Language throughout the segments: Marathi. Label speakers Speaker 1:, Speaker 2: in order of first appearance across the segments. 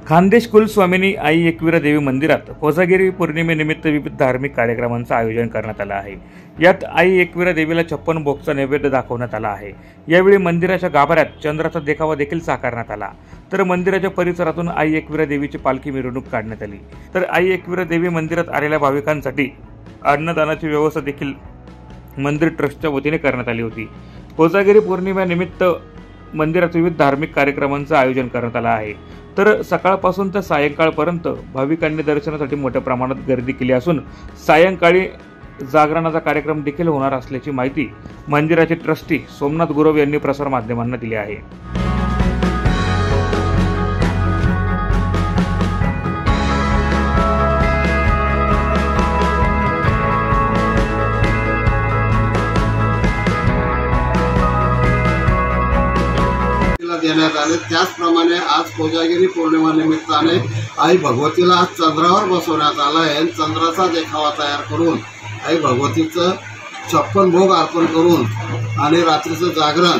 Speaker 1: खानदेश कुलस्वामिनी आई एकविरा देवी मंदिरात कोजागिरी पौर्णिमेनिमित्त विविध धार्मिक कार्यक्रमांचं आयोजन करण्यात आलं आहे। यात आई एकविरा देवीला 56 भोगचा नैवेद्य दाखवण्यात आला आहे। यावेळी मंदिराच्या गाभाऱ्यात चंद्राचा देखावा देखील साकारण्यात आला। तर मंदिराच्या परिसरातून आई एकविरा देवीची पालखी मिरवणूक काढण्यात आली। तर आई एकविरा देवी मंदिरात आलेल्या भाविकांसाठी अन्नदानाची व्यवस्था देखील मंदिर ट्रस्टच्या वतीने करण्यात आली होती। कोजागिरी पौर्णिमेनिमित्त मंदिरात विविध धार्मिक कार्यक्रमांचं आयोजन करण्यात आलं आहे। तर सकाळपासून तर सायंकाळपर्यंत भाविकांनी दर्शनासाठी मोठ्या प्रमाणात गर्दी केली असून सायंकाळी जागरणाचा कार्यक्रम देखील होणार असल्याची माहिती मंदिराचे ट्रस्टी सोमनाथ गुरव यांनी प्रसार माध्यमांना दिली आहे।
Speaker 2: देण्यात आले। त्याचप्रमाणे आज कोजागिरी पौर्णिमा निमित्ताने आई भगवतीला आज चंद्रावर बसवण्यात आला आहे। चंद्राचा देखावा तयार करून आई भगवतीचं 56 भोग अर्पण करून आणि रात्रीचं जागरण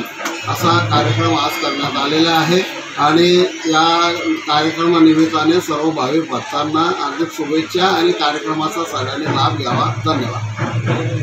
Speaker 2: असा कार्यक्रम आज करण्यात आलेला आहे। आणि या कार्यक्रमानिमित्ताने सर्व भाविक भक्तांना हार्दिक शुभेच्छा आणि कार्यक्रमाचा सगळ्यांनी लाभ घ्यावा। धन्यवाद।